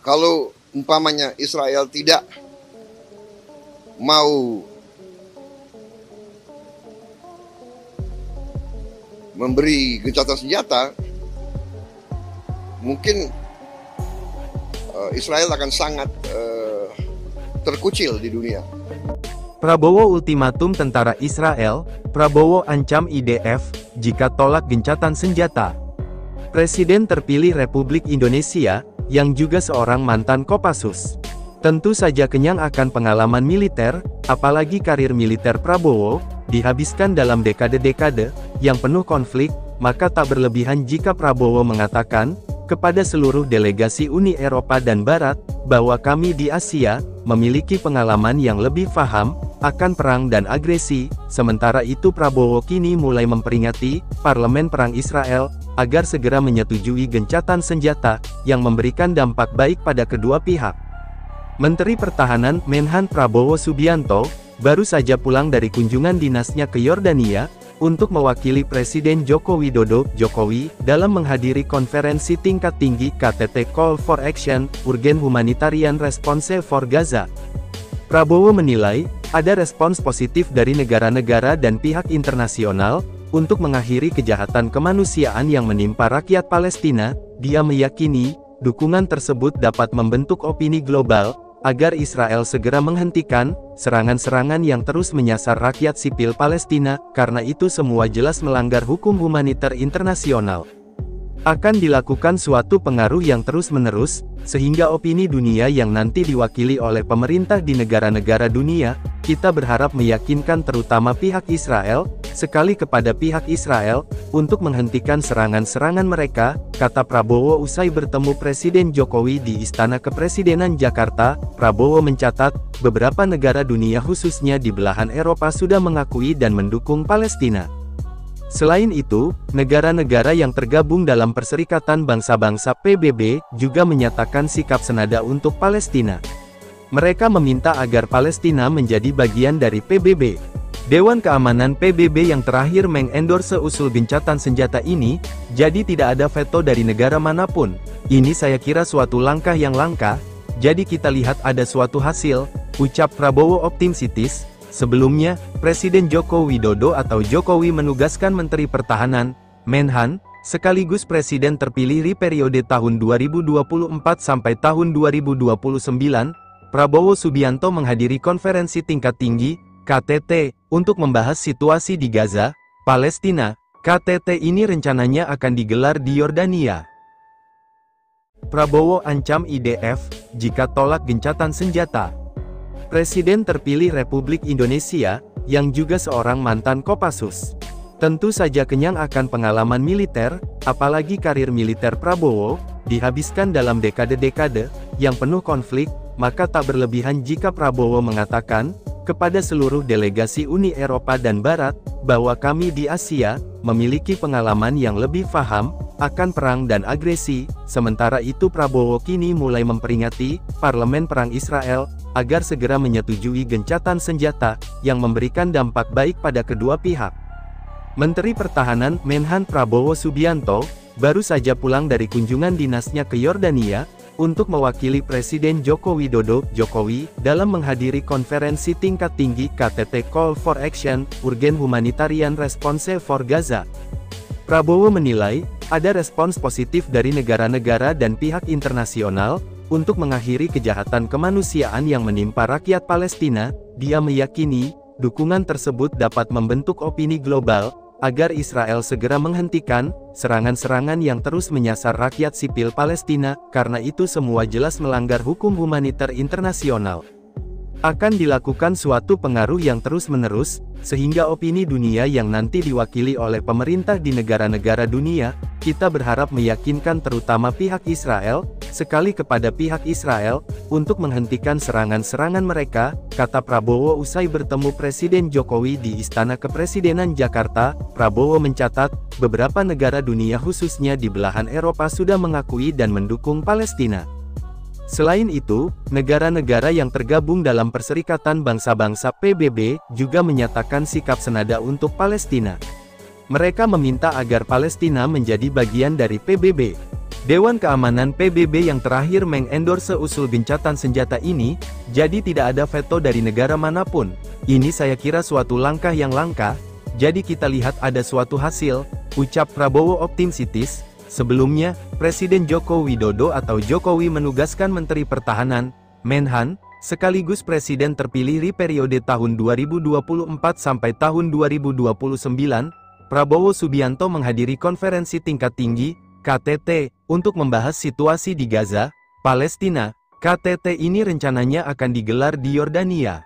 Kalau umpamanya Israel tidak mau memberi gencatan senjata, mungkin Israel akan sangat terkucil di dunia. Prabowo ultimatum tentara Israel, Prabowo ancam IDF, jika tolak gencatan senjata. Presiden terpilih Republik Indonesia, yang juga seorang mantan Kopassus. Tentu saja kenyang akan pengalaman militer, apalagi karir militer Prabowo, dihabiskan dalam dekade-dekade, yang penuh konflik, maka tak berlebihan jika Prabowo mengatakan, kepada seluruh delegasi Uni Eropa dan Barat, bahwa kami di Asia, memiliki pengalaman yang lebih paham, akan perang dan agresi. Sementara itu Prabowo kini mulai memperingati, parlemen perang Israel, agar segera menyetujui gencatan senjata, yang memberikan dampak baik pada kedua pihak. Menteri Pertahanan, Menhan Prabowo Subianto, baru saja pulang dari kunjungan dinasnya ke Yordania, untuk mewakili Presiden Joko Widodo, Jokowi, dalam menghadiri konferensi tingkat tinggi KTT Call for Action, Urgent Humanitarian Response for Gaza. Prabowo menilai, ada respons positif dari negara-negara dan pihak internasional, untuk mengakhiri kejahatan kemanusiaan yang menimpa rakyat Palestina. Dia meyakini, dukungan tersebut dapat membentuk opini global, agar Israel segera menghentikan serangan-serangan yang terus menyasar rakyat sipil Palestina, karena itu semua jelas melanggar hukum humaniter internasional. Akan dilakukan suatu pengaruh yang terus-menerus, sehingga opini dunia yang nanti diwakili oleh pemerintah di negara-negara dunia, kita berharap meyakinkan terutama pihak Israel, sekali kepada pihak Israel, untuk menghentikan serangan-serangan mereka, kata Prabowo usai bertemu Presiden Jokowi di Istana Kepresidenan Jakarta. Prabowo mencatat, beberapa negara dunia khususnya di belahan Eropa sudah mengakui dan mendukung Palestina. Selain itu, negara-negara yang tergabung dalam Perserikatan Bangsa-Bangsa PBB, juga menyatakan sikap senada untuk Palestina. Mereka meminta agar Palestina menjadi bagian dari PBB. Dewan Keamanan PBB yang terakhir mengendorse usul gencatan senjata ini, jadi tidak ada veto dari negara manapun. Ini saya kira suatu langkah yang langka, jadi kita lihat ada suatu hasil, ucap Prabowo optimistis. Sebelumnya, Presiden Joko Widodo atau Jokowi menugaskan Menteri Pertahanan, Menhan, sekaligus Presiden terpilih di periode tahun 2024 sampai tahun 2029, Prabowo Subianto menghadiri konferensi tingkat tinggi, KTT, untuk membahas situasi di Gaza, Palestina. KTT ini rencananya akan digelar di Yordania. Prabowo ancam IDF, jika tolak gencatan senjata. Presiden terpilih Republik Indonesia, yang juga seorang mantan Kopassus. Tentu saja kenyang akan pengalaman militer, apalagi karir militer Prabowo, dihabiskan dalam dekade-dekade, yang penuh konflik, maka tak berlebihan jika Prabowo mengatakan, kepada seluruh delegasi Uni Eropa dan Barat, bahwa kami di Asia, memiliki pengalaman yang lebih paham, akan perang dan agresi. Sementara itu Prabowo kini mulai memperingati, parlemen perang Israel, agar segera menyetujui gencatan senjata, yang memberikan dampak baik pada kedua pihak. Menteri Pertahanan, Menhan Prabowo Subianto, baru saja pulang dari kunjungan dinasnya ke Yordania, untuk mewakili Presiden Joko Widodo, Jokowi, dalam menghadiri konferensi tingkat tinggi KTT Call for Action, Urgent Humanitarian Response for Gaza. Prabowo menilai, ada respons positif dari negara-negara dan pihak internasional, untuk mengakhiri kejahatan kemanusiaan yang menimpa rakyat Palestina. Dia meyakini, dukungan tersebut dapat membentuk opini global, agar Israel segera menghentikan serangan-serangan yang terus menyasar rakyat sipil Palestina, karena itu semua jelas melanggar hukum humaniter internasional. Akan dilakukan suatu pengaruh yang terus-menerus, sehingga opini dunia yang nanti diwakili oleh pemerintah di negara-negara dunia, kita berharap meyakinkan terutama pihak Israel, sekali kepada pihak Israel, untuk menghentikan serangan-serangan mereka, kata Prabowo usai bertemu Presiden Jokowi di Istana Kepresidenan Jakarta. Prabowo mencatat, beberapa negara dunia khususnya di belahan Eropa sudah mengakui dan mendukung Palestina. Selain itu, negara-negara yang tergabung dalam Perserikatan Bangsa-Bangsa PBB, juga menyatakan sikap senada untuk Palestina. Mereka meminta agar Palestina menjadi bagian dari PBB. Dewan Keamanan PBB yang terakhir mengendorse usul gencatan senjata ini, jadi tidak ada veto dari negara manapun. Ini saya kira suatu langkah yang langka, jadi kita lihat ada suatu hasil, ucap Prabowo optimistis. Sebelumnya, Presiden Joko Widodo atau Jokowi menugaskan Menteri Pertahanan, Menhan, sekaligus Presiden terpilih di periode tahun 2024 sampai tahun 2029, Prabowo Subianto menghadiri konferensi tingkat tinggi, KTT, untuk membahas situasi di Gaza, Palestina. KTT ini rencananya akan digelar di Yordania.